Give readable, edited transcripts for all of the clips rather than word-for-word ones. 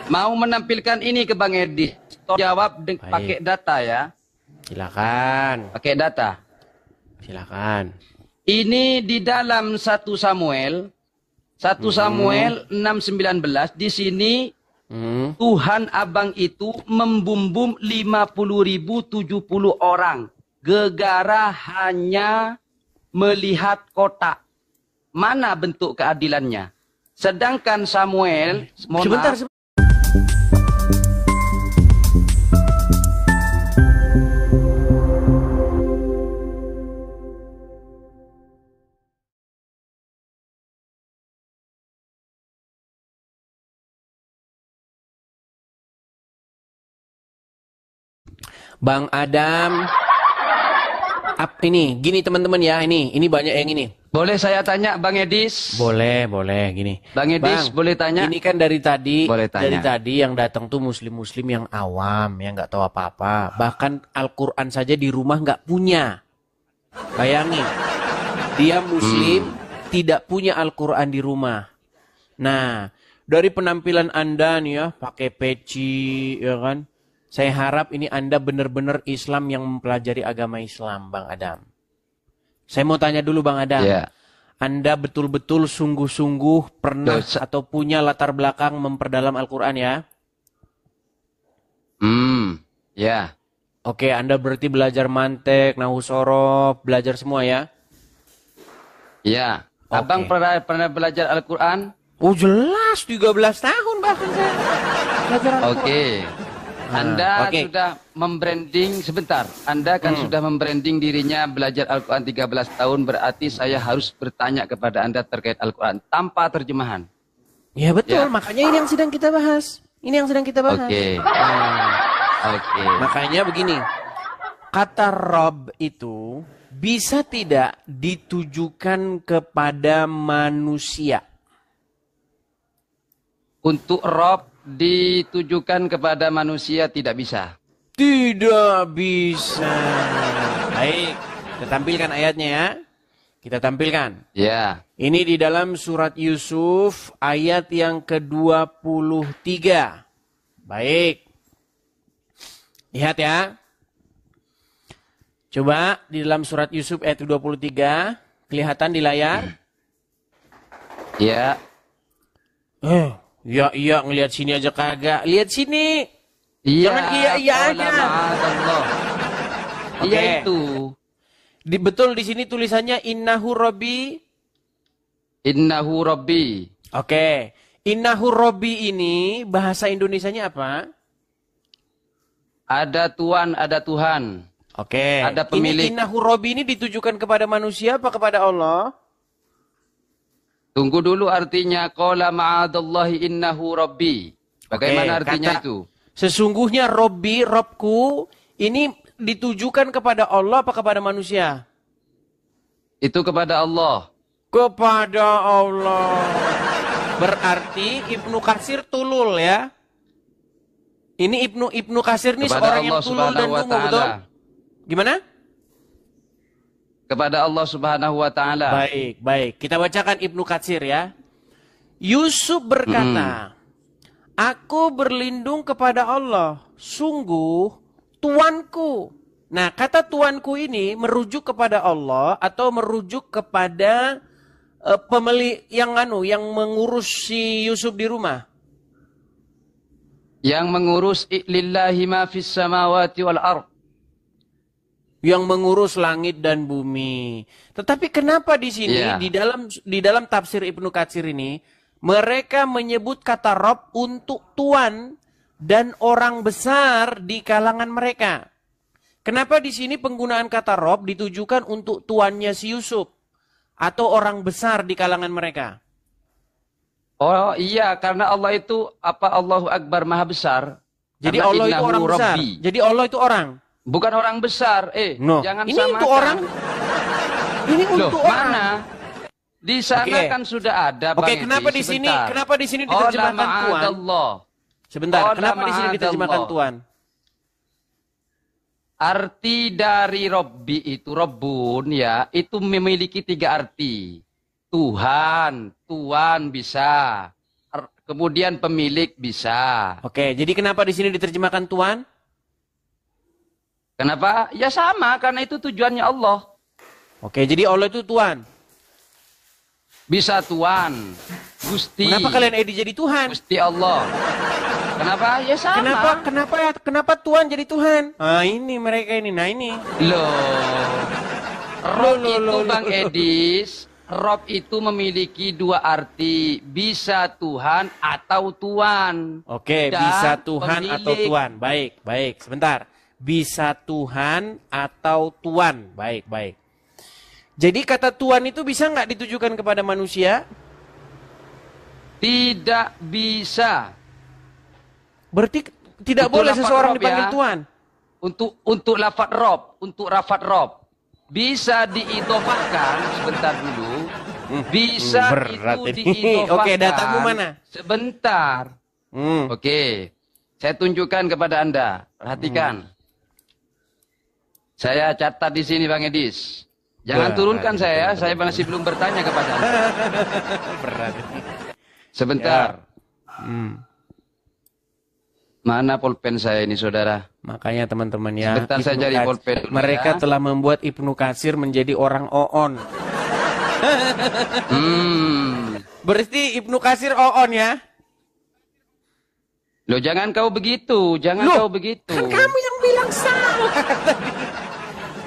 Mau menampilkan ini ke Bang Edi. Jawab pakai data ya. Silakan. Pakai data. Silakan. Ini di dalam 1 Samuel 6:19 di sini Tuhan Abang itu membumbum 50.070 orang. Gegara hanya melihat kotak. Mana bentuk keadilannya? Sedangkan Samuel, Sebentar. Bang Adam, ini gini teman-teman ya, ini banyak yang ini. Boleh saya tanya Bang Edis? Boleh, gini. Bang Edis, boleh tanya? Ini kan dari tadi, Boleh tanya. dari tadi yang datang tuh muslim-muslim yang awam, yang nggak tahu apa-apa. Bahkan Al-Quran saja di rumah nggak punya. Bayangin, dia muslim tidak punya Al-Quran di rumah. Nah, dari penampilan Anda nih ya, pakai peci, ya kan? Saya harap ini Anda benar-benar Islam yang mempelajari agama Islam, Bang Adam. Saya mau tanya dulu, Bang Adam. Yeah. Anda betul-betul sungguh-sungguh pernah atau punya latar belakang memperdalam Al-Quran ya? Ya. Oke, Anda berarti belajar mantek, nahu sorof, belajar semua ya? Ya. Abang pernah belajar Al-Quran? Oh jelas, 13 tahun bahkan saya belajar Al-Quran. Oke. Anda sudah membranding, sebentar, Anda kan sudah membranding dirinya belajar Al-Quran 13 tahun, berarti saya harus bertanya kepada Anda terkait Al-Quran tanpa terjemahan. Ya betul, makanya ini yang sedang kita bahas. Oke. Oke. Makanya begini, kata Rob itu bisa tidak ditujukan kepada manusia? Untuk Rob ditujukan kepada manusia tidak bisa. Tidak bisa. Baik, kita tampilkan ayatnya ya. Kita tampilkan. Ya. Ini di dalam surat Yusuf ayat yang ke-23. Baik. Lihat ya. Coba di dalam surat Yusuf ayat 23 kelihatan di layar. Ya. Iya, ngelihat sini aja kagak. Lihat sini. Iya. Jangan iya aja. Iya itu. Betul di sini tulisannya innahu rabbi. Innahu rabbi. Oke. Innahu rabbi ini bahasa Indonesianya apa? Ada Tuhan, ada Tuhan. Oke. Ada pemilik. Innahu rabbi ini ditujukan kepada manusia apa kepada Allah? Tunggu dulu artinya qala ma'adallahi innahu rabbi. Bagaimana artinya itu? Sesungguhnya Robbi, Robku, ini ditujukan kepada Allah apa kepada manusia? Itu kepada Allah. Kepada Allah. Berarti Ibnu Katsir tulul ya? Ini Ibnu Katsir ini seorang yang tulul dan dungu, betul? Gimana? Kepada Allah Subhanahu wa Ta'ala. Baik. Kita bacakan Ibnu Katsir ya. Yusuf berkata, aku berlindung kepada Allah, sungguh Tuanku. Nah, kata Tuanku ini merujuk kepada Allah atau merujuk kepada pemilik yang mengurus si Yusuf di rumah. Yang mengurus lillahi ma fis samawati wal ardh. Yang mengurus langit dan bumi. Tetapi kenapa di sini di dalam tafsir Ibnu Katsir ini mereka menyebut kata Rob untuk tuan dan orang besar di kalangan mereka? Kenapa di sini penggunaan kata Rob ditujukan untuk tuannya si Yusuf atau orang besar di kalangan mereka? Oh iya, karena Allah itu Allahu Akbar Maha Besar. Jadi Allah itu orang besar. Jadi Allah itu orang. Bukan orang besar, jangan ini samakan. Untuk orang. Ini untuk orang. Mana? Di sana kan sudah ada, Bang. Kenapa di sini? Kenapa di sini diterjemahkan Tuhan? Sebentar, kenapa di sini diterjemahkan Tuhan? Arti dari Robbi itu Robbun ya, itu memiliki 3 arti. Tuhan, Tuan bisa. Kemudian pemilik bisa. Oke, jadi kenapa di sini diterjemahkan Tuhan? Kenapa? Ya sama, karena itu tujuannya Allah. Oke, jadi Allah itu Tuhan. Bisa Tuhan, Gusti. Kenapa kalian Edi jadi Tuhan? Gusti Allah. Kenapa? Ya sama. Kenapa Tuhan jadi Tuhan? Ah, ini mereka ini. Nah, ini. Rob itu Bang Edis, Rob itu memiliki dua arti, bisa Tuhan atau Tuan. Oke, Dan bisa Tuhan pemilik. atau Tuan. Baik, sebentar. Bisa Tuhan atau Tuan. Baik. Jadi kata Tuan itu bisa nggak ditujukan kepada manusia? Tidak bisa. Berarti tidak Itu boleh lafaz seseorang Rob dipanggil ya. Tuan. Untuk lafadz Rob, untuk lafadz Rob bisa diidofahkan sebentar dulu. Bisa berat itu ini. diidofahkan. Oke, datamu mana? Sebentar. Oke, saya tunjukkan kepada Anda. Perhatikan. Saya catat di sini Bang Edis. Jangan turunkan saya masih belum bertanya kepada Anda. Berat. Sebentar. Mana pulpen saya ini, saudara? Makanya teman-teman ya, Sebentar saya cari pulpen dulu mereka ya. telah membuat Ibnu Katsir menjadi orang oon. Berarti Ibnu Katsir oon ya? Loh, jangan kau begitu, Kan kamu yang bilang salah.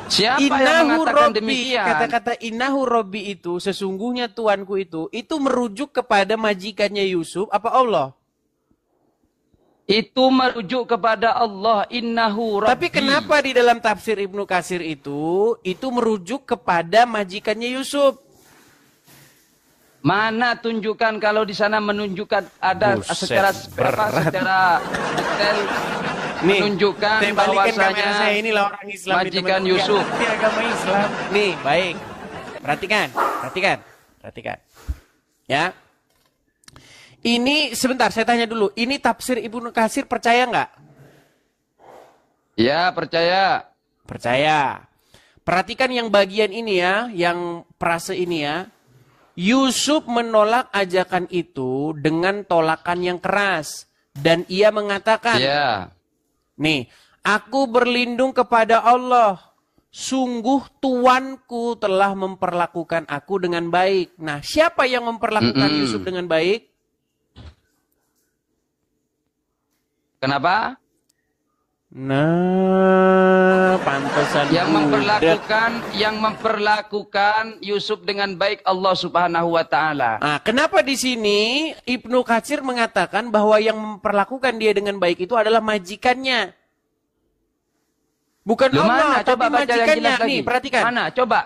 Siapa yang Innahu mengatakan Robbi, demikian? kata-kata Innahu Robbi itu, sesungguhnya Tuanku itu merujuk kepada majikannya Yusuf, apa Allah? Itu merujuk kepada Allah, Innahu Rabbi. Tapi kenapa di dalam tafsir Ibnu Katsir itu merujuk kepada majikannya Yusuf? Mana tunjukkan kalau di sana menunjukkan ada Buset, secara berat. detail Nih, menunjukkan saya balikin kamera bahwasanya saya, inilah orang Islam nih, majikan teman-teman. Yusuf. Ngerti agama Islam. Nih, baik. Perhatikan. Ya. Ini sebentar saya tanya dulu. Ini tafsir Ibnu Katsir percaya nggak? Ya, percaya. Percaya. Perhatikan yang bagian ini ya, yang frase ini ya. Yusuf menolak ajakan itu dengan tolakan yang keras. Dan ia mengatakan, Ya. nih, aku berlindung kepada Allah. Sungguh tuanku telah memperlakukan aku dengan baik. Nah, siapa yang memperlakukan Yusuf dengan baik? Kenapa? Nah, pantesan Yang memperlakukan Yusuf dengan baik Allah Subhanahu wa taala. Nah, kenapa di sini Ibnu Katsir mengatakan bahwa yang memperlakukan dia dengan baik itu adalah majikannya? Bukan Loh, Allah, mana? tapi Coba baca yang jelas majikannya. lagi. Nih, perhatikan. Mana? Coba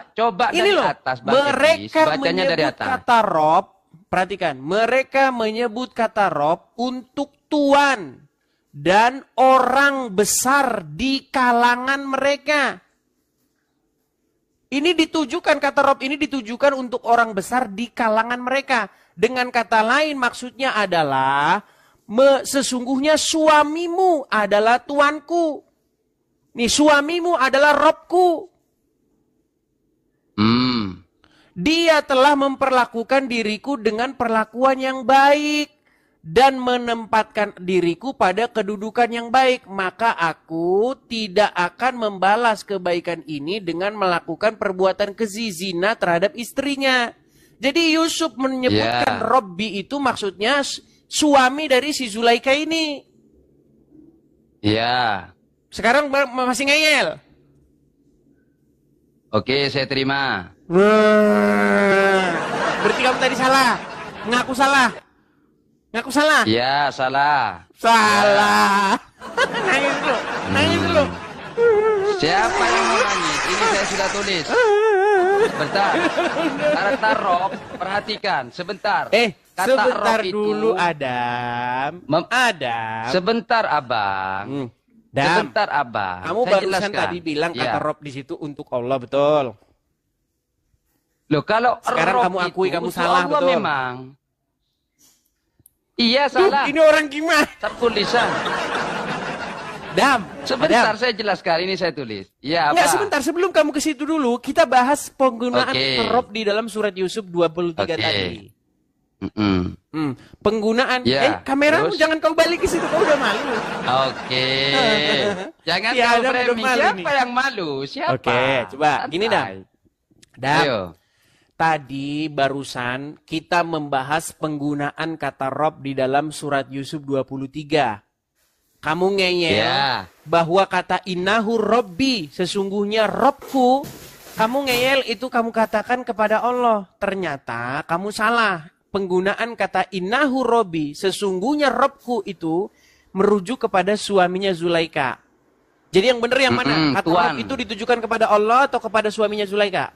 Ini dari loh, atas, Bang Edis. mereka Bacanya dari menyebut atas. kata Rob. Perhatikan, mereka menyebut kata Rob untuk tuan dan orang besar di kalangan mereka. Ini ditujukan, kata Rob ini ditujukan untuk orang besar di kalangan mereka. Dengan kata lain maksudnya adalah sesungguhnya suamimu adalah tuanku. Nih, suamimu adalah Robku. Dia telah memperlakukan diriku dengan perlakuan yang baik dan menempatkan diriku pada kedudukan yang baik. Maka aku tidak akan membalas kebaikan ini dengan melakukan perbuatan keji zina terhadap istrinya. Jadi Yusuf menyebutkan Robbi itu maksudnya suami dari si Zulaika ini. Ya. Sekarang masih ngeyel. Oke, saya terima. Berarti kamu tadi salah. Ngaku salah. Ngaku salah. Ya, salah. Salah. Nangis dulu. Siapa yang mau nangis? Ini saya sudah tulis. Sebentar. Kata Rob, perhatikan. Sebentar. Kata Sebentar Rob dulu itu, Adam. Adam. Sebentar, Abang. Sebentar, Abang. Kamu Saya barusan jelaskan. tadi bilang kata Ya. Rob di situ untuk Allah, betul. Loh, kalau Sekarang Rob kamu akui itu kamu untuk salah, Allah betul. memang. Iya, salah. Ini orang gimana? Tertulisan. Dam. Sebentar, Adam. saya jelaskan. Ini saya tulis. Ya, apa? Enggak, sebentar. Sebelum kamu ke situ dulu, kita bahas penggunaan Oke. kata Rob di dalam surat Yusuf 23 Oke. tadi. Mm-mm. Penggunaan kameramu terus? jangan kau balik ke situ, kau udah malu. Oke. Jangan Ya, kau Adam udah framing. malu Siapa nih. yang malu? Siapa? Oke, coba gini dah. Santai. Dam, Ayo. tadi barusan kita membahas penggunaan kata Rob di dalam surat Yusuf 23. Kamu ngeyel Ya. bahwa kata innahu Robbi, sesungguhnya Robku, kamu ngeyel itu kamu katakan kepada Allah. Ternyata kamu salah. Penggunaan kata innahu Robbi, sesungguhnya Robku itu merujuk kepada suaminya Zulaika. Jadi yang benar yang mana? Kata Tuan. Rob itu ditujukan kepada Allah atau kepada suaminya Zulaika?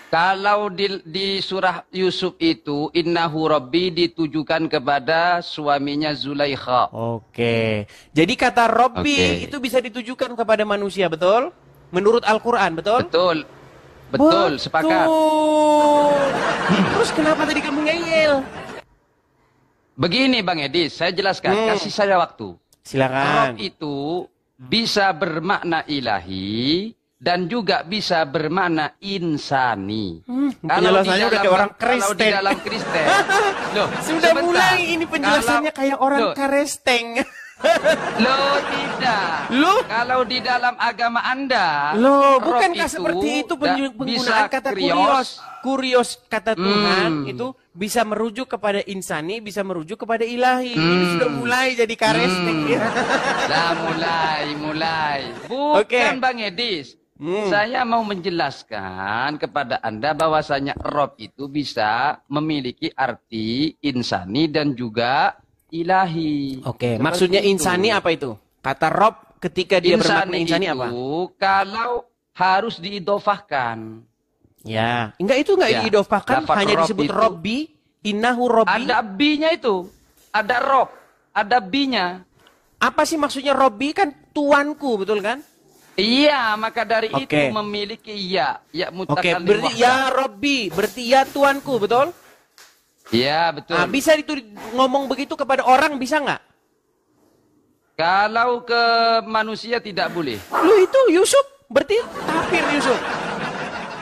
Kalau di surah Yusuf itu innahu rabbi ditujukan kepada suaminya Zulaikha. Oke. Jadi kata Robbi itu bisa ditujukan kepada manusia, betul? Menurut Al-Quran, betul? Betul. Betul, sepakat. Terus kenapa tadi kamu ngeyel? Begini Bang Edi, saya jelaskan, kasih saya waktu. Rob Silakan. itu bisa bermakna ilahi dan juga bisa bermakna insani. Penjelasannya udah kayak orang Kalau di Kristen. dalam Kristen, loh, Sudah sebentar. mulai ini penjelasannya Kalau- kayak orang loh, Kristen. Loh tidak. Loh? Kalau di dalam agama Anda, Loh, rob bukankah seperti itu penggunaan bisa kata krios? kurios? Kurios kata Tuhan itu bisa merujuk kepada insani, bisa merujuk kepada ilahi. Ini sudah mulai jadi Kristen. Nah, mulai. Bukan Oke. Bang Edis. Saya mau menjelaskan kepada Anda bahwasanya rob itu bisa memiliki arti insani dan juga ilahi. Oke, Seperti maksudnya itu. insani apa itu? Kata Rob ketika dia bermakna insani itu apa? kalau harus diidofahkan. Ya, enggak Ya, diidofahkan, lafaz hanya Rob disebut itu- Robbi, innahu Robbi. Ada B-nya itu. Ada rob, ada B-nya. Apa sih maksudnya Robbi? Kan tuanku, betul kan? Iya, maka dari Oke. itu memiliki ya Oke, mutakallim berarti wahdah. ya Robbi, berarti ya tuanku, betul? Iya, betul. Nah, bisa itu ngomong begitu kepada orang, bisa nggak? Kalau ke manusia tidak boleh. Lu itu Yusuf, berarti kafir Yusuf.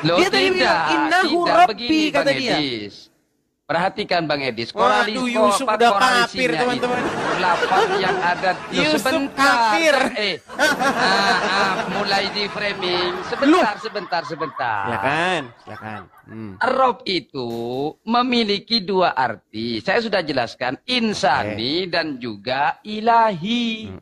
Loh, Dia tadi bilang, "Innahu tidak. Rabbi," Begini, kata Bang dia. Edis. Perhatikan Bang Edis. Waduh, Yusuf udah kafir, koalisinya teman-teman. itu, lafaz yang ada. Loh, Yusuf sebentar. kafir. Mulai di framing. Sebentar. Ya kan? Silakan. Rob itu memiliki dua arti. Saya sudah jelaskan, insani dan juga ilahi.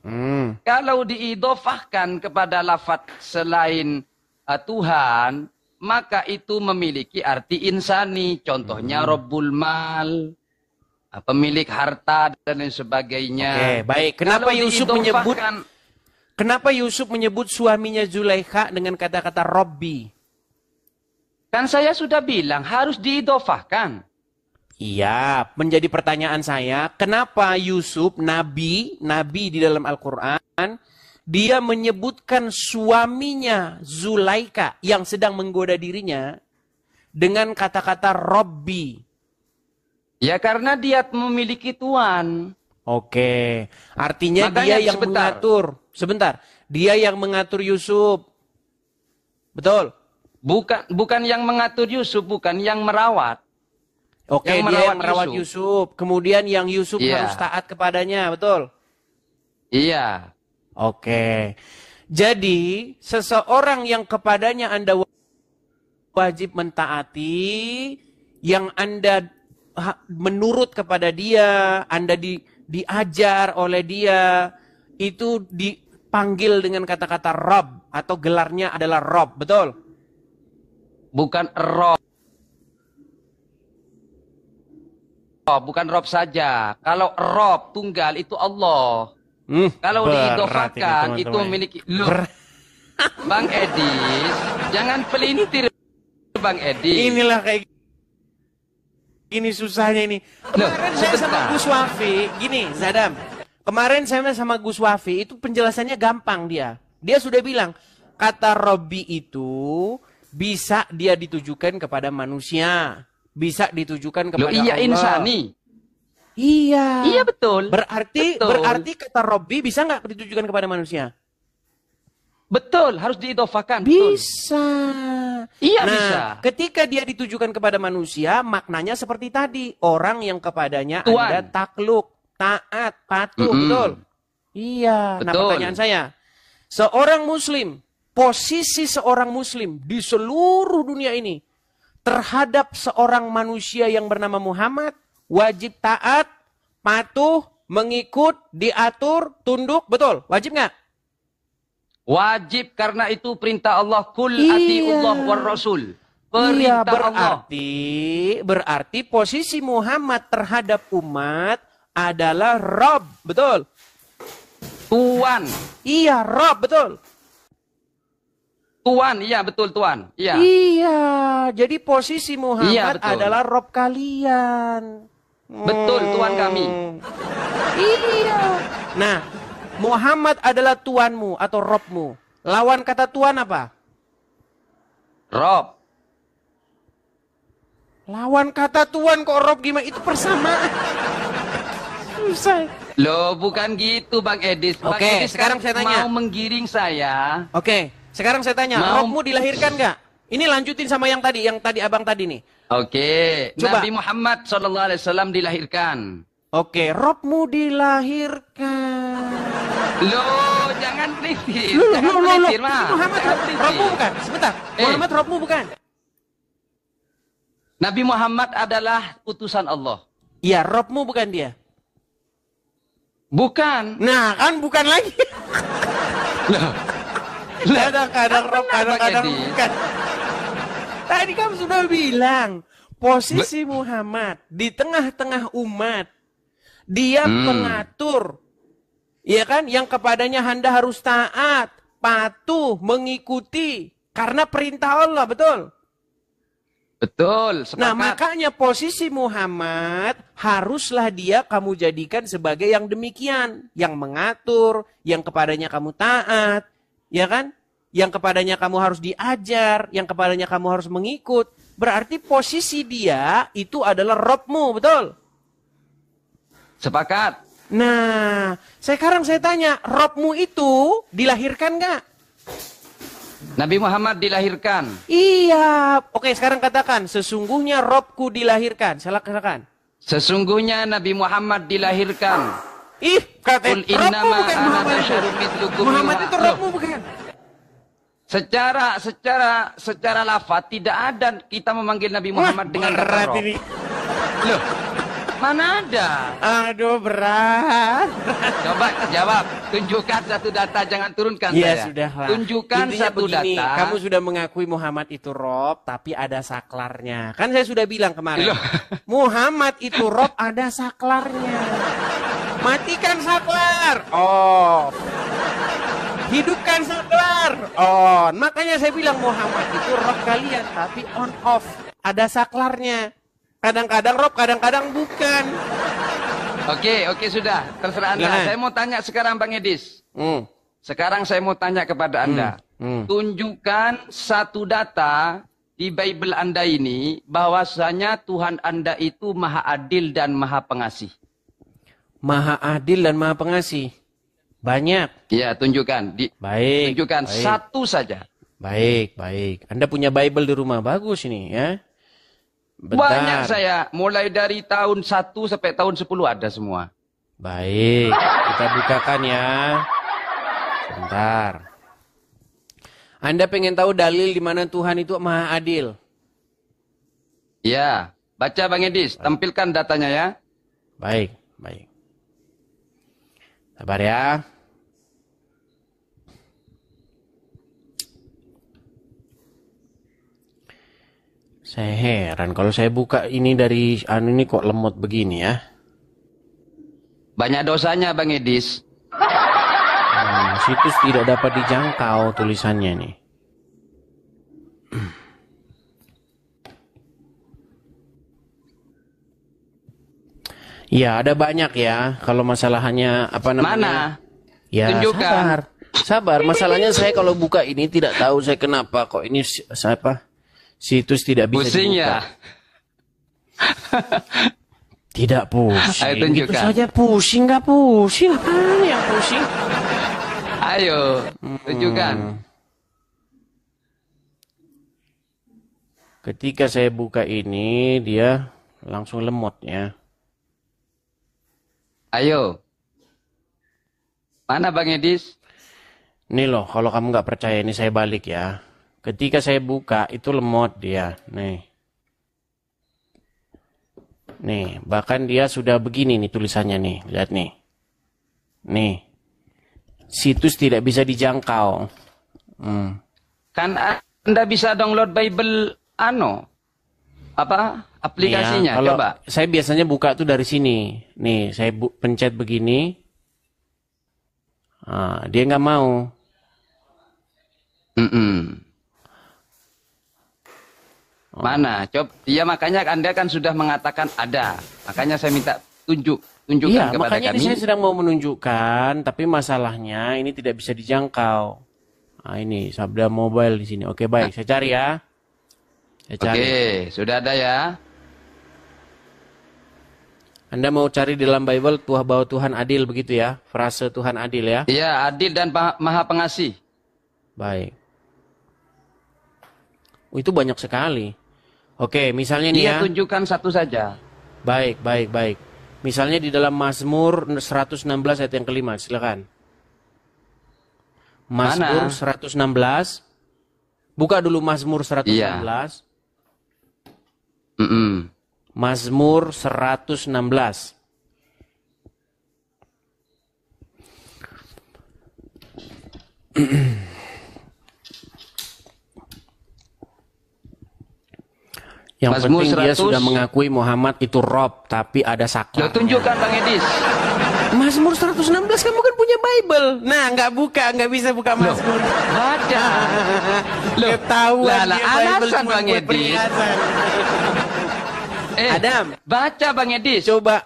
Kalau diidofahkan kepada lafaz selain Tuhan, maka itu memiliki arti insani. Contohnya Rabbul Mal, pemilik harta dan lain sebagainya. Oke, baik. Kenapa Kalau Yusuf diidofahkan- Kenapa Yusuf menyebut suaminya Zulaikha dengan kata-kata Robbi? Kan saya sudah bilang harus diidofahkan. Iya, menjadi pertanyaan saya, kenapa Yusuf, nabi di dalam Al-Quran, dia menyebutkan suaminya Zulaikha yang sedang menggoda dirinya dengan kata-kata Robbi? Ya karena dia memiliki tuan. Oke, artinya Makanya dia yang mengatur. Sebentar, dia yang mengatur Yusuf. Betul? Bukan yang mengatur Yusuf, bukan yang merawat. Oke, Yang dia yang merawat merawat Yusuf. Kemudian yang Yusuf Iya. harus taat kepadanya, betul? Iya. Oke. Jadi, seseorang yang kepadanya Anda wajib mentaati, yang Anda menurut kepada dia, Anda diajar oleh dia, itu dipanggil dengan kata-kata Rob, atau gelarnya adalah Rob, betul? Bukan Rob. Bukan Rob saja. Kalau Rob tunggal itu Allah. Kalau Berat diidofahkan ini, itu teman-teman. memiliki. Loh, Bang Edis, jangan pelintir Bang Edis. Inilah kayak gini susahnya ini. Kemarin saya sama sebentar. Gus Wafi, gini Zadam. Kemarin saya sama Gus Wafi, itu penjelasannya gampang dia. Dia sudah bilang, kata Robbi itu bisa dia ditujukan kepada manusia. Bisa ditujukan kepada Loh, iya Allah. insani. Iya. Iya betul. Berarti Betul. kata Robbi bisa nggak ditujukan kepada manusia? Betul, harus diidofakan. Betul. Bisa. Iya, Nah, bisa. ketika dia ditujukan kepada manusia, maknanya seperti tadi. Orang yang kepadanya Tuan. Anda takluk, taat, patuh, betul? Iya. Nah, Betul. pertanyaan saya. Seorang muslim, posisi seorang muslim di seluruh dunia ini terhadap seorang manusia yang bernama Muhammad, wajib taat, patuh, mengikut, diatur, tunduk, betul? Wajib nggak? Wajib, karena itu perintah Allah. Kul Iya. atiullah war rasul. Iya, Perintah Allah. berarti posisi Muhammad terhadap umat adalah Rob, betul? Tuan. Iya, Rob, betul? Tuan, iya betul Tuan. Iya. Iya, jadi posisi Muhammad Iya, betul. adalah Rob kalian. Betul, Tuan kami. Iya. Nah, Muhammad adalah tuanmu atau Robmu. Lawan kata tuan apa? Rob. Lawan kata tuan kok Rob gimana? Itu persamaan. Susah. Loh, bukan gitu Bang Edis. Bang Oke, Edis sekarang kan saya tanya. mau menggiring saya. Oke, sekarang saya tanya, Mau- Robmu dilahirkan nggak? Ini lanjutin sama yang tadi abang tadi nih. Oke, Coba. Nabi Muhammad SAW dilahirkan. Oke, Robmu dilahirkan. Loh, jangan pelintir. Loh, Jangan loh, pelintir, loh. Mas. Muhammad Jangan pelintir. Robmu bukan? Sebentar, Muhammad Robmu bukan? Nabi Muhammad adalah utusan Allah. Iya, Robmu bukan dia. Bukan. Nah, kan bukan lagi. Loh. Kadang-kadang Rob, Benar, kadang-kadang Bang Edi. bukan. Tadi kamu sudah bilang, posisi Muhammad di tengah-tengah umat, dia pengatur, ya kan? Yang kepadanya Anda harus taat, patuh, mengikuti, karena perintah Allah, betul? Betul, sepakat. Nah, makanya posisi Muhammad haruslah dia kamu jadikan sebagai yang demikian, yang mengatur, yang kepadanya kamu taat, ya kan? Yang kepadanya kamu harus diajar, yang kepadanya kamu harus mengikut. Berarti posisi dia itu adalah Robmu, betul? Sepakat. Nah, sekarang saya tanya, Robmu itu dilahirkan nggak? Nabi Muhammad dilahirkan. Iya. Oke, sekarang katakan, sesungguhnya Robku dilahirkan. Salah katakan. Sesungguhnya Nabi Muhammad dilahirkan. Ih, kata Qul Robmu innama bukan ana Muhammad itu. basyarum mithlukum Muhammad yuha. itu Robmu bukan? Secara lafaz tidak ada kita memanggil Nabi Muhammad dengan kata berat Rob. ini. Loh, mana ada? Aduh, berat. Coba jawab. Tunjukkan satu data, jangan turunkan Ya saya. sudahlah. Tunjukkan Intinya satu begini, data. kamu sudah mengakui Muhammad itu Rob, tapi ada saklarnya. Kan saya sudah bilang kemarin. Loh. Muhammad itu Rob, ada saklarnya. Matikan saklar. Off. Hidupkan saklar. On. Makanya saya bilang Muhammad itu Rob kalian, tapi on off. Ada saklarnya. Kadang-kadang Rob, kadang-kadang bukan. Oke, sudah. Terserah Anda. Nah. Saya mau tanya sekarang Bang Edis. Sekarang saya mau tanya kepada Anda. Tunjukkan satu data di Bible Anda ini bahwasanya Tuhan Anda itu Maha Adil dan Maha Pengasih. Maha adil dan maha pengasih. Banyak. Ya, tunjukkan. Baik. Tunjukkan baik. satu saja. Baik. Anda punya Bible di rumah. Bagus ini ya. Bentar. Banyak saya. Mulai dari tahun 1 sampai tahun 10 ada semua. Baik. Kita bukakan ya. Sebentar. Anda pengen tahu dalil di mana Tuhan itu maha adil? Ya. Baca Bang Edis. Tampilkan datanya ya. Baik. Sabar ya. Saya heran kalau saya buka ini dari ini kok lemot begini ya. Banyak dosanya Bang Edis. Situs tidak dapat dijangkau tulisannya nih. Ya, ada banyak ya. Kalau masalahnya apa namanya? Mana? Ya, Tunjukkan. Sabar. Masalahnya saya kalau buka ini tidak tahu saya kenapa kok ini siapa? Situs tidak bisa Pusing dibuka. ya? Tidak pusing. Ayo tunjukkan. Gitu saja pusing nggak pusing? Apaan yang pusing? Ayo, tunjukkan. Ketika saya buka ini, dia langsung lemot ya. Ayo. Mana Bang Edis? Nih loh, kalau kamu nggak percaya ini saya balik ya. Ketika saya buka, itu lemot dia. Nih, bahkan dia sudah begini nih tulisannya nih. Lihat nih. Nih. Situs tidak bisa dijangkau. Kan Anda bisa download Bible aplikasinya, Nih ya, kalau coba. saya biasanya buka tuh dari sini. Nih, saya pencet begini. Dia nggak mau. Mana? Coba. Ya makanya Anda kan sudah mengatakan ada. Makanya saya minta tunjukkan Iya, kepada makanya kami. ini saya sedang mau menunjukkan, tapi masalahnya ini tidak bisa dijangkau. Ini Sabda Mobile di sini. Oke, baik, saya cari ya. Oke, sudah ada ya. Anda mau cari di dalam Bible bahwa Tuhan adil begitu ya? Frase Tuhan adil ya? Iya, adil dan maha pengasih. Baik. Itu banyak sekali. Oke, misalnya nih Dia ya. tunjukkan satu saja. Baik. Misalnya di dalam Mazmur 116 ayat yang kelima, silakan. Mazmur 116. Buka dulu Mazmur 116. Iya. Mazmur 116. Yang Mazmur penting dia 100. sudah mengakui Muhammad itu Rob, tapi ada saklar. Lo tunjukkan Bang Edis. Mazmur 116 kamu kan punya Bible. Nah, nggak bisa buka Mazmur. Ada. Ketahuan Lah, dia Bible alasan cuma Bang buat Edis. perhiasan. Adam, baca Bang Edis. Coba.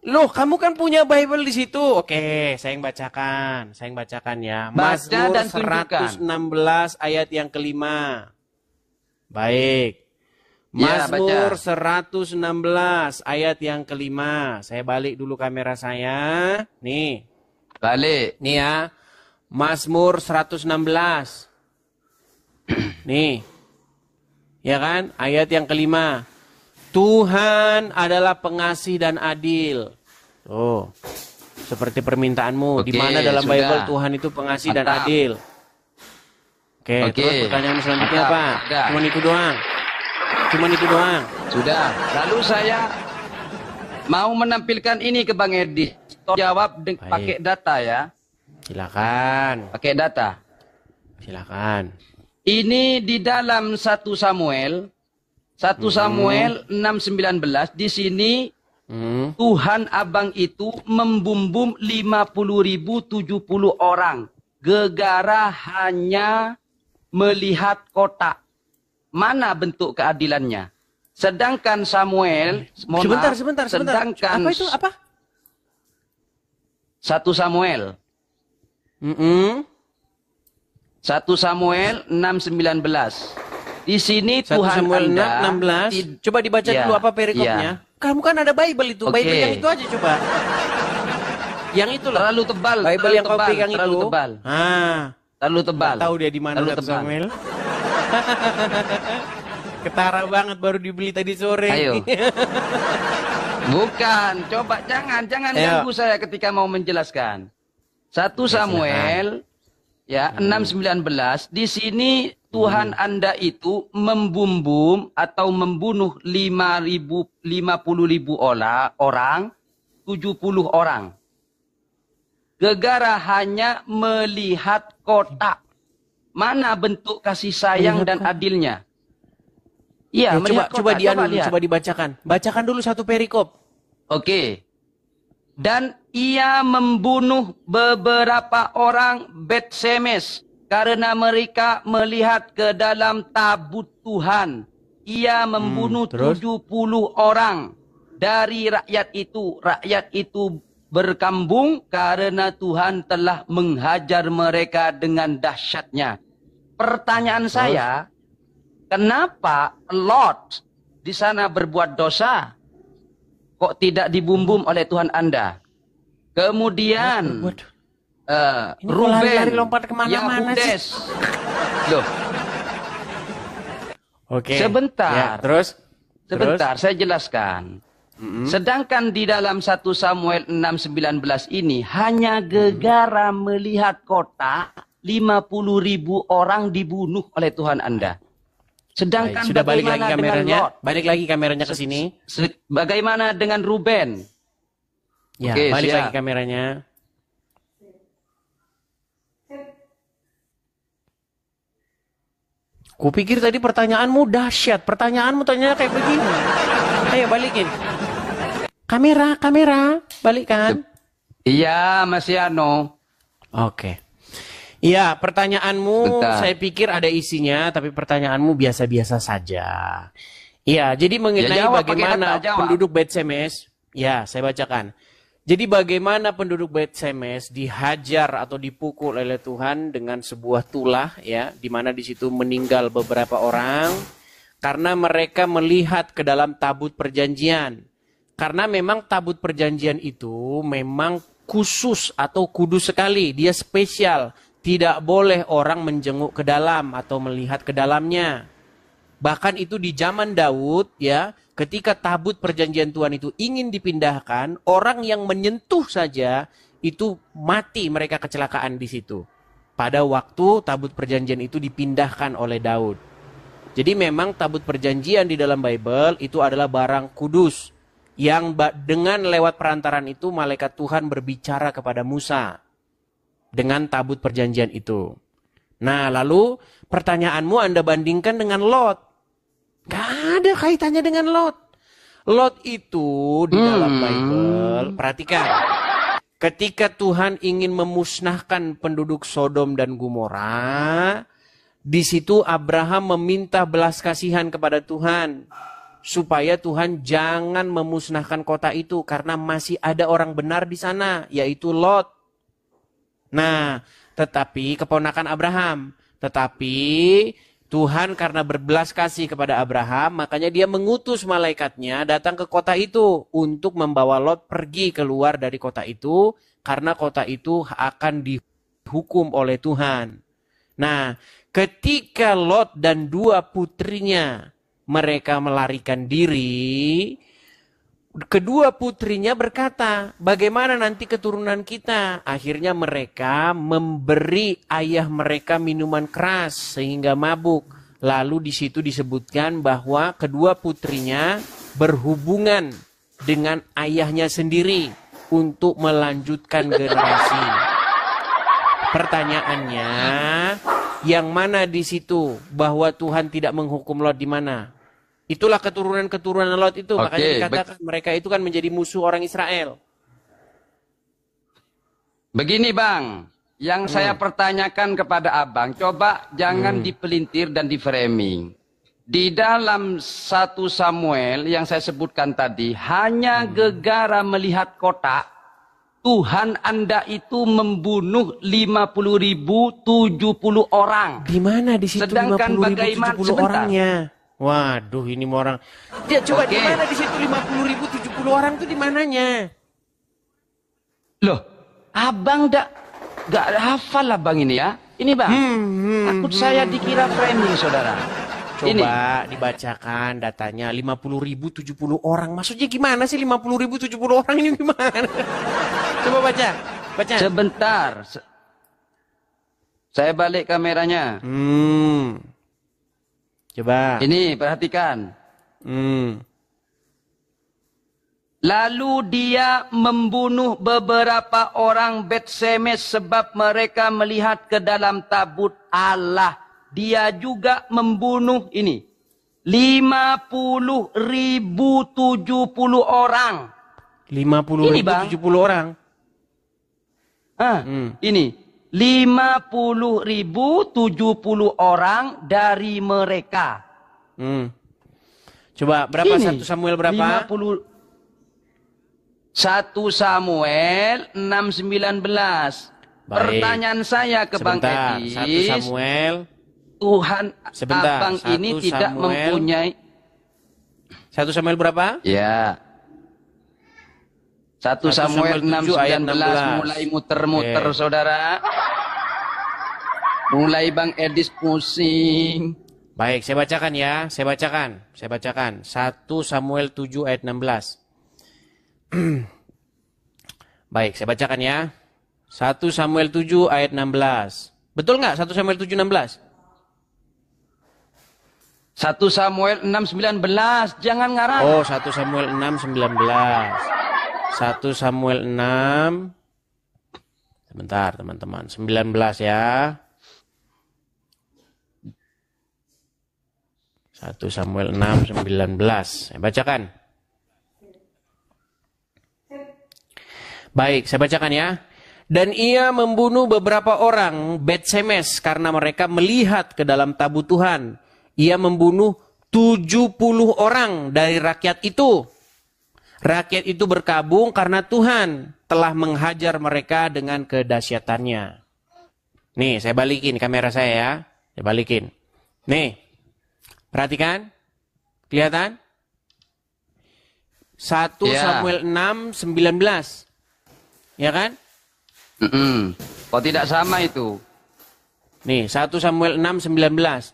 Loh, kamu kan punya Bible di situ. Oke, saya yang bacakan. Ya. Baca Mazmur dan tunjukkan. 116 ayat yang kelima. Baik. Ya, Mazmur baca. 116 ayat yang kelima. Saya balik dulu kamera saya. Nih. Balik. Nih ya. Mazmur 116. Nih. Ya kan? Ayat yang kelima. Tuhan adalah pengasih dan adil. Oh. Seperti permintaanmu. Di mana dalam sudah. Bible Tuhan itu pengasih dan adil? Oke, terus pertanyaan selanjutnya apa? Cuman itu doang. Sudah. Lalu saya mau menampilkan ini ke Bang Edi. Jawab pakai data ya. Silakan. Pakai data. Silakan. Ini di dalam 1 Samuel 6:19 di sini Tuhan Abang itu membumbum 50.070 orang. Gegara hanya melihat kotak. Mana bentuk keadilannya? Sedangkan Samuel, Sebentar. sedangkan Apa itu? Apa? 1 Samuel. 1 Samuel 6:19. Di sini 1 Tuhan Samuel Anda 16. Coba dibaca dulu apa perikopnya. Kamu kan ada Bible itu. Oke. Bible yang itu aja coba. Yang itu loh. Terlalu tebal. Bible terlalu yang kau tebal, pegang terlalu itu. tebal. Terlalu tebal. Tahu dia di mana Terlalu 1 tebal. Samuel. Ketara banget baru dibeli tadi sore. Ayo. Bukan, coba jangan ganggu saya ketika mau menjelaskan. 1 Samuel ya 6:19 di sini Tuhan Anda itu membumbum atau membunuh 50.000 orang, 70 orang. Gegara hanya melihat kotak. Mana bentuk kasih sayang dan adilnya? Iya, coba dibacakan. Bacakan dulu satu perikop. Oke. Dan ia membunuh beberapa orang Bet-Semes karena mereka melihat ke dalam tabut Tuhan. Ia membunuh 70 orang dari rakyat itu. Rakyat itu berkambung karena Tuhan telah menghajar mereka dengan dahsyatnya. Pertanyaan saya, kenapa Lot di sana berbuat dosa? Kok tidak dibumbum oleh Tuhan Anda? Kemudian Ini kok lari-lari Ruben, lompat kemana-mana sih? Yahudes. Loh, Oke. sebentar. Ya, terus? sebentar, saya jelaskan. Sedangkan di dalam 1 Samuel 6:19 ini hanya gegara melihat kota 50.000 orang dibunuh oleh Tuhan Anda. Sedangkan Baik, sudah balik lagi bagaimana dengan kameranya? Lot? Balik lagi kameranya ke sini. Bagaimana dengan Ruben? Ya, Oke, balik siap. lagi kameranya. Kupikir tadi pertanyaanmu dahsyat. Pertanyaanmu tanya kayak begini. Ayo balikin. Kamera, balikkan. Iya, Mas Yano. Oke. Iya, pertanyaanmu Bentar. saya pikir ada isinya, tapi pertanyaanmu biasa-biasa saja. Iya, jadi mengenai jawab, pakai bagaimana kata, jawab. penduduk Bait Shemesh, ya saya bacakan. Jadi bagaimana penduduk Bait Shemesh dihajar atau dipukul oleh Tuhan dengan sebuah tulah, ya, di mana di situ meninggal beberapa orang karena mereka melihat ke dalam tabut perjanjian. Karena memang tabut perjanjian itu memang khusus atau kudus sekali, dia spesial. Tidak boleh orang menjenguk ke dalam atau melihat ke dalamnya. Bahkan itu di zaman Daud, ya, ketika tabut perjanjian Tuhan itu ingin dipindahkan, orang yang menyentuh saja itu mati, mereka kecelakaan di situ. Pada waktu tabut perjanjian itu dipindahkan oleh Daud. Jadi memang tabut perjanjian di dalam Bible itu adalah barang kudus. Yang dengan lewat perantaran itu malaikat Tuhan berbicara kepada Musa. Dengan tabut perjanjian itu. Nah, lalu pertanyaanmu Anda bandingkan dengan Lot. Gak ada kaitannya dengan Lot. Lot itu di dalam Bible, perhatikan. Ketika Tuhan ingin memusnahkan penduduk Sodom dan Gomora, di situ Abraham meminta belas kasihan kepada Tuhan. Supaya Tuhan jangan memusnahkan kota itu karena masih ada orang benar di sana, yaitu Lot. Nah, tetapi keponakan Abraham. Tetapi Tuhan karena berbelas kasih kepada Abraham, makanya dia mengutus malaikatnya datang ke kota itu untuk membawa Lot pergi keluar dari kota itu karena kota itu akan dihukum oleh Tuhan. Nah, ketika Lot dan 2 putrinya mereka melarikan diri, kedua putrinya berkata, bagaimana nanti keturunan kita? Akhirnya mereka memberi ayah mereka minuman keras sehingga mabuk. Lalu di situ disebutkan bahwa kedua putrinya berhubungan dengan ayahnya sendiri untuk melanjutkan generasi. Pertanyaannya, yang mana di situ bahwa Tuhan tidak menghukum Lot di mana? Itulah keturunan-keturunan Lot itu. Makanya dikatakan mereka itu kan menjadi musuh orang Israel. Begini Bang, yang saya pertanyakan kepada Abang, coba jangan dipelintir dan di framing. Di dalam 1 Samuel yang saya sebutkan tadi, hanya gegara melihat kota, Tuhan Anda itu membunuh 50.070 orang. Di mana di situ 50.070 orangnya? Waduh, ini orang. Ya, coba di mana di situ 50.070 orang itu di mananya? Loh, Abang gak hafal Abang ini ya? Ini Bang, takut saya dikira framing saudara. Coba ini dibacakan datanya 50.070 orang. Maksudnya gimana sih 50.070 orang ini gimana? Coba baca. Sebentar. Saya balik kameranya. Coba. Ini perhatikan. Lalu dia membunuh beberapa orang Bait Shemesh sebab mereka melihat ke dalam tabut Allah. Dia juga membunuh ini 50.070 orang. 50.070 orang. Ini 50.070 orang dari mereka. Coba berapa? Ini, 1 Samuel berapa? 1 Samuel 6:19. Pertanyaan saya ke Bang Edis. 1 Samuel. Tuhan Sebentar, Abang 1 ini tidak Samuel. mempunyai. 1 Samuel berapa? Ya. 1 Samuel 7 ayat 6:19 16. mulai muter-muter saudara. Mulai Bang Edis pusing. Baik, saya bacakan ya. Saya bacakan. 1 Samuel 7 ayat 16. Baik, saya bacakan ya. 1 Samuel 7 ayat 16. Betul nggak 1 Samuel 7 16? 1 Samuel 6:19. Jangan ngarang. Oh, 1 Samuel 6 19. 1 Samuel 6. Sebentar, teman-teman. 19 ya. 1 Samuel 6 19. Saya bacakan. Baik, saya bacakan ya. Dan ia membunuh beberapa orang Bet-Semes karena mereka melihat ke dalam tabut Tuhan. Ia membunuh 70 orang dari rakyat itu. Rakyat itu berkabung karena Tuhan telah menghajar mereka dengan kedahsyatannya. Nih, saya balikin kamera saya ya. Saya balikin. Nih. Perhatikan. Kelihatan? 1 Samuel 6 19. Ya kan? Kok tidak sama itu? Nih, 1 Samuel 6 19.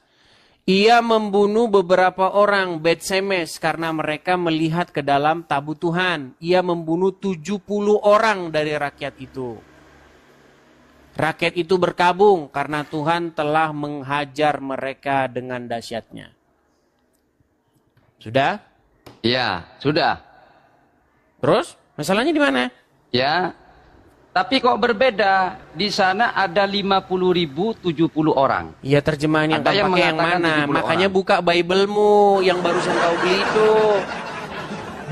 Ia membunuh beberapa orang Bet-Semes karena mereka melihat ke dalam tabut Tuhan. Ia membunuh 70 orang dari rakyat itu. Rakyat itu berkabung karena Tuhan telah menghajar mereka dengan dahsyatnya. Sudah? Ya, sudah. Terus, masalahnya di mana? Ya. Tapi kok berbeda? Di sana ada 50.000 70 orang. Ya terjemahan yang Ada yang pakai yang mengatakan mana? 70 Makanya orang. buka Bible-mu yang barusan kau beli itu.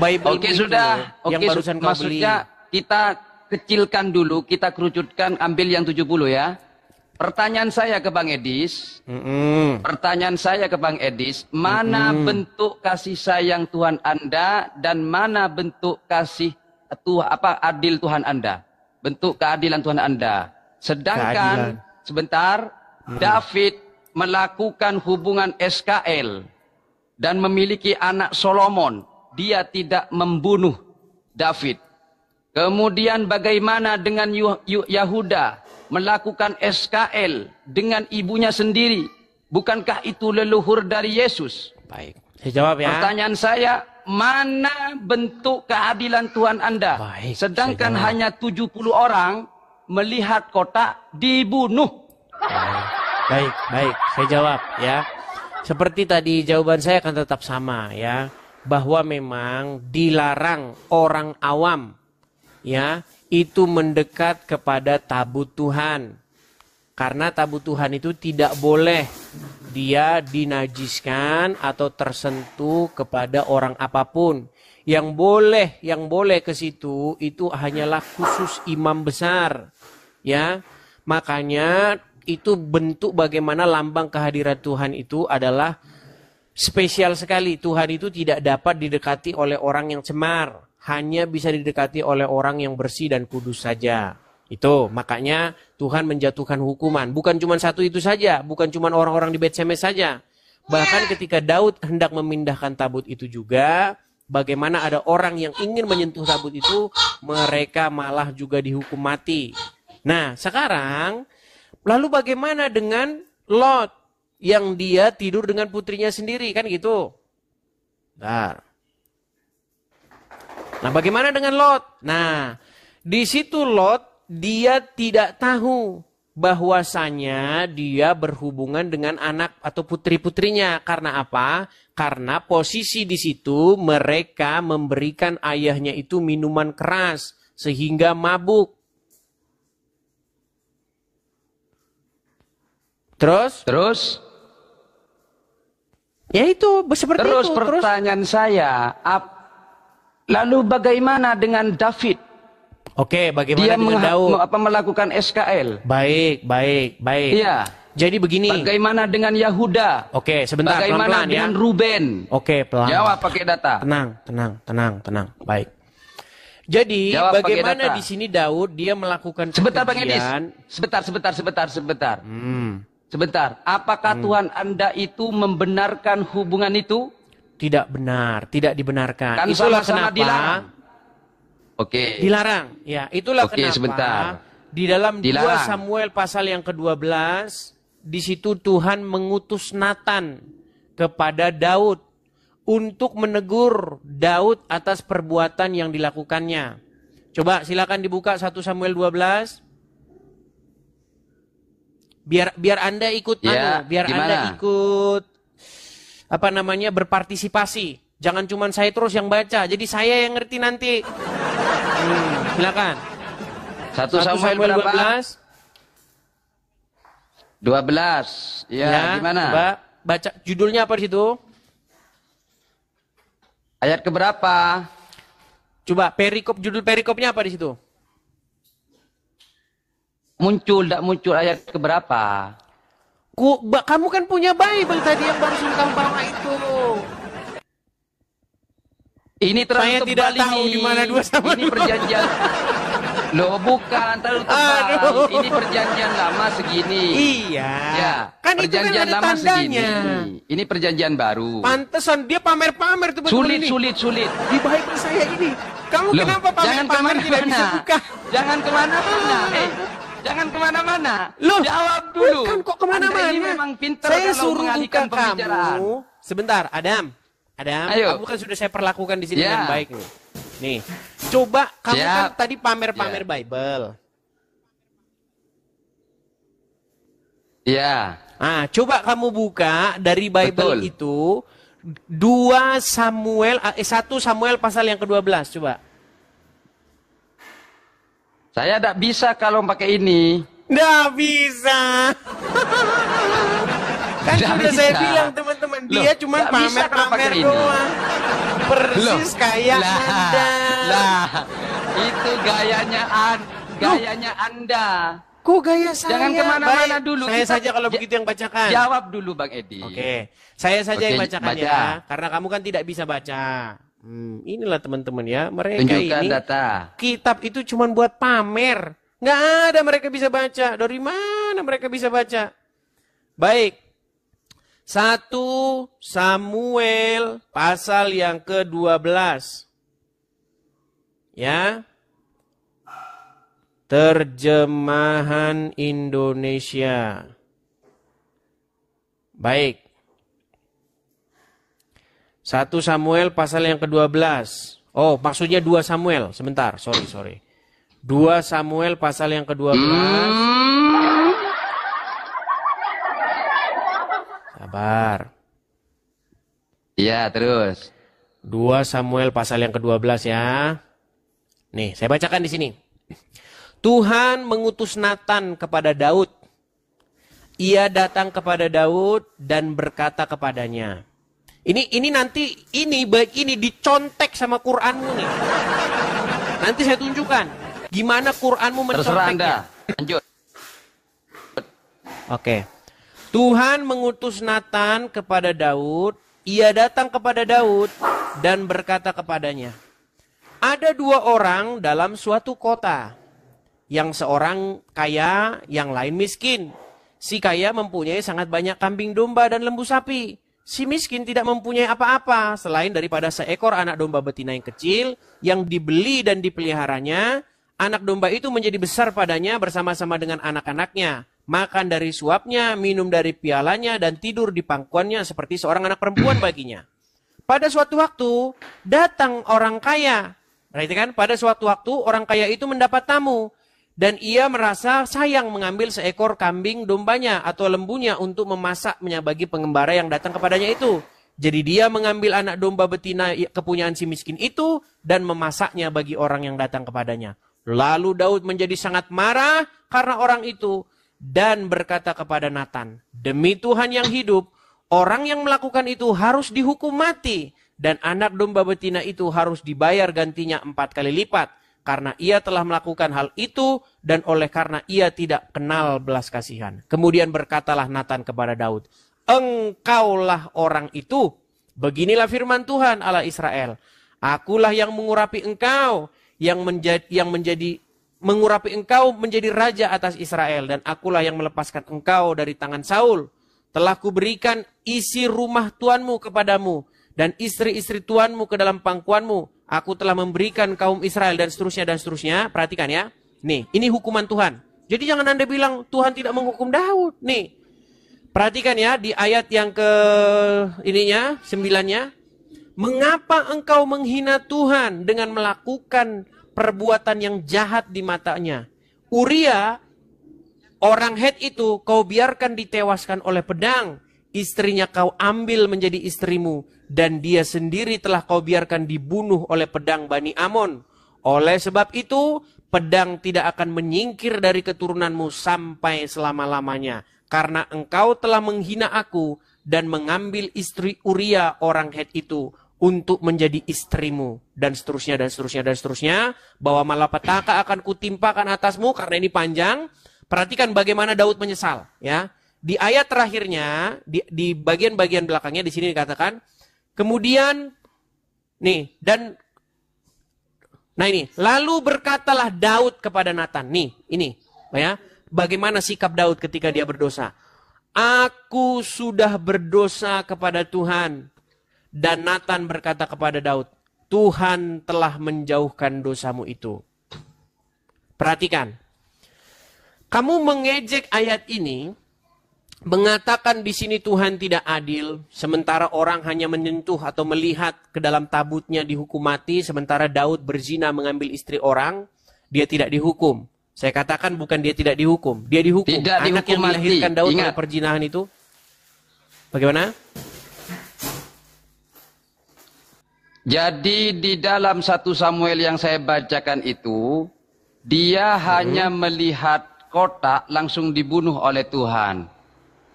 Bible Oke, sudah. yang Oke, barusan kau beli. maksudnya kita kecilkan dulu, kita kerucutkan, ambil yang 70 ya. Pertanyaan saya ke Bang Edis. Pertanyaan saya ke Bang Edis, mana bentuk kasih sayang Tuhan Anda dan mana bentuk kasih adil Tuhan Anda? Bentuk keadilan Tuhan Anda. Sedangkan sebentar, David melakukan hubungan SKL dan memiliki anak Solomon. Dia tidak membunuh David. Kemudian bagaimana dengan Yahuda melakukan SKL dengan ibunya sendiri? Bukankah itu leluhur dari Yesus? Baik, saya jawab ya. Pertanyaan saya, mana bentuk keadilan Tuhan Anda? Baik, sedangkan hanya 70 orang melihat kota dibunuh. Baik, saya jawab ya. Seperti tadi jawaban saya akan tetap sama ya. Bahwa memang dilarang orang awam ya itu mendekat kepada tabut Tuhan. Karena tabut Tuhan itu tidak boleh dia dinajiskan atau tersentuh kepada orang apapun. Yang boleh ke situ itu hanyalah khusus imam besar. Ya. Makanya itu bentuk bagaimana lambang kehadiran Tuhan itu adalah spesial sekali. Tuhan itu tidak dapat didekati oleh orang yang cemar. Hanya bisa didekati oleh orang yang bersih dan kudus saja. Itu makanya Tuhan menjatuhkan hukuman. Bukan cuma satu itu saja. Bukan cuma orang-orang di Bet-Semes saja. Bahkan ketika Daud hendak memindahkan tabut itu juga. Bagaimana ada orang yang ingin menyentuh tabut itu. Mereka malah juga dihukum mati. Nah sekarang. Lalu bagaimana dengan Lot. Yang dia tidur dengan putrinya sendiri. Kan gitu. Bentar. Nah, bagaimana dengan Lot? Nah, di situ Lot dia tidak tahu bahwasanya dia berhubungan dengan anak atau putri-putrinya. Karena apa? Karena posisi di situ mereka memberikan ayahnya itu minuman keras sehingga mabuk. Terus? Ya itu seperti Terus itu. pertanyaan saya, lalu bagaimana dengan David? Oke, bagaimana Dia dengan Daud? melakukan SKL. Baik. Iya. Jadi begini. Bagaimana dengan Yahuda? Oke, sebentar, Bagaimana pelan-pelan ya. dengan Ruben? Oke, pelan. Jawab pakai data. Tenang. Baik. Jadi, Jawab pakai bagaimana data. di sini Daud dia melakukan Sebentar Bang Edis. kekejian. Sebentar. Sebentar. Apakah Tuhan Anda itu membenarkan hubungan itu? Tidak benar, tidak dibenarkan. Kan Itulah sama-sama kenapa. dilarang. Oke. Dilarang. Ya, itulah Oke, kenapa sebentar. di dalam 2 Dilarang. Samuel pasal yang ke-12, di situ Tuhan mengutus Nathan kepada Daud untuk menegur Daud atas perbuatan yang dilakukannya. Coba silakan dibuka 1 Samuel 12. Biar Anda ikut Ya, biar gimana? Anda ikut berpartisipasi. Jangan cuma saya terus yang baca, jadi saya yang ngerti nanti. Silakan. 1 Samuel berapa? 12. 12. Ya, gimana? Coba baca judulnya apa di situ? Ayat keberapa? Coba judul perikopnya apa di situ? Tidak muncul ayat keberapa? Kamu kan punya Bible tadi yang baru kamu bawa itu. Ini terlalu Saya tebal tidak tahu ini. di mana 2 Samuel. Ini perjanjian. Loh, bukan terlalu tebal. Aduh. Ini perjanjian lama segini. Iya. Ya, Kan itu kan perjanjian ada lama tandanya. segini. Ini perjanjian baru. Pantesan dia pamer-pamer tuh betul ini. Sulit. Di Bible saya ini. Kamu Loh, kenapa jangan pamer-pamer tidak bisa kemana-mana. buka? Jangan kemana-mana. Jangan kemana-mana. Loh, jawab dulu. Bukan kok kemana-mana. Anda ini memang pintar Saya kalau suruh buka mengalihkan pembicaraan. kamu. Sebentar, Adam. Ayo. Kamu kan sudah saya perlakukan di sini Ya. dengan baik nih. Nih, coba kamu Siap. kan tadi pamer-pamer Ya. Bible. Ya. Ah, coba kamu buka dari Bible Betul. itu 1 Samuel pasal yang ke-12, coba. Saya tidak bisa kalau pakai ini. Nggak bisa. Kan Nggak sudah saya bisa. bilang teman-teman, Loh, dia cuma nggak bisa kalau pamer-pamer pakai ini. doang. Persis kayak Anda. Itu gayanya Anda. Kok gaya saya? Jangan kemana-mana Baik, dulu. Saya Kita- saja kalau begitu yang bacakan. Jawab dulu Bang Edi. Oke, saya saja Oke, yang bacakan baca. ya, karena kamu kan tidak bisa baca. Inilah teman-teman ya, mereka Tunjukkan ini data. kitab itu cuma buat pamer. Nggak ada mereka bisa baca. Dari mana mereka bisa baca? Baik. 1 Samuel pasal yang ke-12. Ya. Terjemahan Indonesia. Baik. 1 Samuel pasal yang ke-12. Oh, maksudnya 2 Samuel. Sebentar, sorry. 2 Samuel pasal yang ke-12. Sabar. Iya, terus. 2 Samuel pasal yang ke-12 ya. Nih, saya bacakan di sini. Tuhan mengutus Nathan kepada Daud. Ia datang kepada Daud dan berkata kepadanya. Ini nanti baik ini dicontek sama Quranmu nih. Nanti saya tunjukkan gimana Quranmu Terserah Anda. menconteknya. Lanjut. Oke. Tuhan mengutus Nathan kepada Daud. Ia datang kepada Daud dan berkata kepadanya. Ada 2 orang dalam suatu kota. Yang seorang kaya, yang lain miskin. Si kaya mempunyai sangat banyak kambing domba dan lembu sapi. Si miskin tidak mempunyai apa-apa selain daripada seekor anak domba betina yang kecil yang dibeli dan dipeliharanya. Anak domba itu menjadi besar padanya bersama-sama dengan anak-anaknya. Makan dari suapnya, minum dari pialanya, dan tidur di pangkuannya seperti seorang anak perempuan baginya. Pada suatu waktu, datang orang kaya. Perhatikan, pada suatu waktu orang kaya itu mendapat tamu. Dan ia merasa sayang mengambil seekor kambing dombanya atau lembunya untuk memasaknya bagi pengembara yang datang kepadanya itu. Jadi dia mengambil anak domba betina kepunyaan si miskin itu dan memasaknya bagi orang yang datang kepadanya. Lalu Daud menjadi sangat marah karena orang itu dan berkata kepada Nathan, demi Tuhan yang hidup, orang yang melakukan itu harus dihukum mati dan anak domba betina itu harus dibayar gantinya 4 kali lipat. Karena ia telah melakukan hal itu dan oleh karena ia tidak kenal belas kasihan. Kemudian berkatalah Nathan kepada Daud, engkaulah orang itu. Beginilah firman Tuhan Allah Israel. Akulah yang mengurapi engkau, mengurapi engkau menjadi raja atas Israel. Dan akulah yang melepaskan engkau dari tangan Saul. Telah kuberikan isi rumah tuanmu kepadamu dan istri-istri tuanmu ke dalam pangkuanmu. Aku telah memberikan kaum Israel dan seterusnya dan seterusnya. Perhatikan ya. Nih, ini hukuman Tuhan. Jadi jangan Anda bilang Tuhan tidak menghukum Daud. Nih, perhatikan ya di ayat yang ke ininya, 9-nya. Mengapa engkau menghina Tuhan dengan melakukan perbuatan yang jahat di matanya? Uria, orang Het itu, kau biarkan ditewaskan oleh pedang. Istrinya kau ambil menjadi istrimu. Dan dia sendiri telah kau biarkan dibunuh oleh pedang Bani Amon. Oleh sebab itu, pedang tidak akan menyingkir dari keturunanmu sampai selama-lamanya. Karena engkau telah menghina aku dan mengambil istri Uria orang Het itu untuk menjadi istrimu. Dan seterusnya, dan seterusnya, dan seterusnya. Bahwa malapetaka akan kutimpakan atasmu, karena ini panjang. Perhatikan bagaimana Daud menyesal. Ya. Di ayat terakhirnya, di bagian-bagian belakangnya, di sini dikatakan, kemudian, nih, dan, nah ini, lalu berkatalah Daud kepada Nathan. Nih, ini, ya, bagaimana sikap Daud ketika dia berdosa. Aku sudah berdosa kepada Tuhan. Dan Nathan berkata kepada Daud, Tuhan telah menjauhkan dosamu itu. Perhatikan. Kamu mengejek ayat ini, mengatakan di sini Tuhan tidak adil, sementara orang hanya menyentuh atau melihat ke dalam tabutnya dihukum mati, sementara Daud berzina mengambil istri orang, dia tidak dihukum. Saya katakan bukan dia tidak dihukum, dia dihukum. Tidak Anak dihukum yang dilahirkan mati. Daud Ingat. oleh perzinahan itu, bagaimana? Jadi di dalam 1 Samuel yang saya bacakan itu, dia hanya melihat kotak langsung dibunuh oleh Tuhan.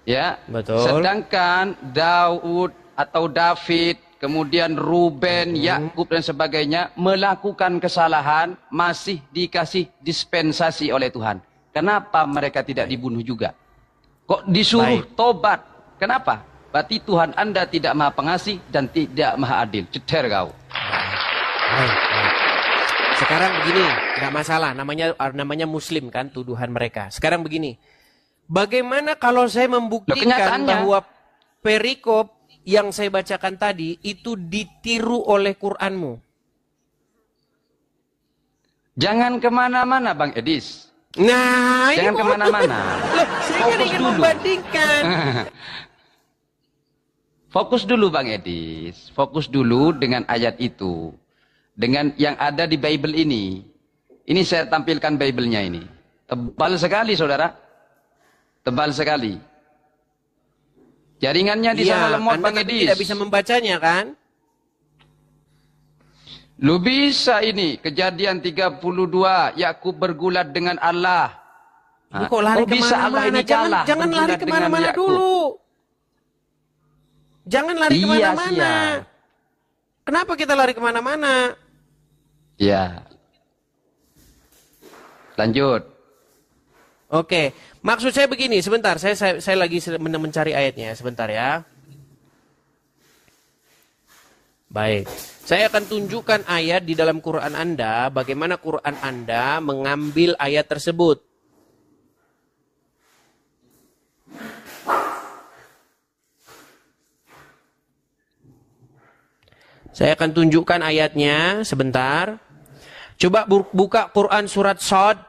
Ya, Betul. sedangkan Daud atau David, kemudian Ruben, Yakub dan sebagainya melakukan kesalahan, masih dikasih dispensasi oleh Tuhan. Kenapa mereka tidak dibunuh juga? Kok disuruh tobat? Kenapa? Berarti Tuhan Anda tidak maha pengasih dan tidak maha adil. Ceter kau. Sekarang begini, nggak masalah, namanya Muslim kan tuduhan mereka. Sekarang begini. Bagaimana kalau saya membuktikan bahwa perikop yang saya bacakan tadi itu ditiru oleh Qur'anmu? Jangan kemana-mana Bang Edis. Nah, Jangan kemana-mana. Saya kan ingin membandingkan. Fokus dulu Bang Edis. Fokus dulu dengan ayat itu. Dengan yang ada di Bible ini. Ini saya tampilkan Bible-nya ini. Tebal sekali saudara. Tebal sekali. Jaringannya di sana lemot Bang Edis. Tidak bisa membacanya kan? Lu bisa ini. Kejadian 32. Yakub bergulat dengan Allah. Nah, kok lari kemana-mana? Jangan lari kemana-mana dulu. Jangan lari kemana-mana. Kenapa kita lari kemana-mana? Ya. Lanjut. Oke, maksud saya begini, sebentar, saya lagi mencari ayatnya, sebentar ya. Baik, saya akan tunjukkan ayat di dalam Quran Anda, bagaimana Quran Anda mengambil ayat tersebut. Saya akan tunjukkan ayatnya, sebentar. Coba buka Quran surat Shad.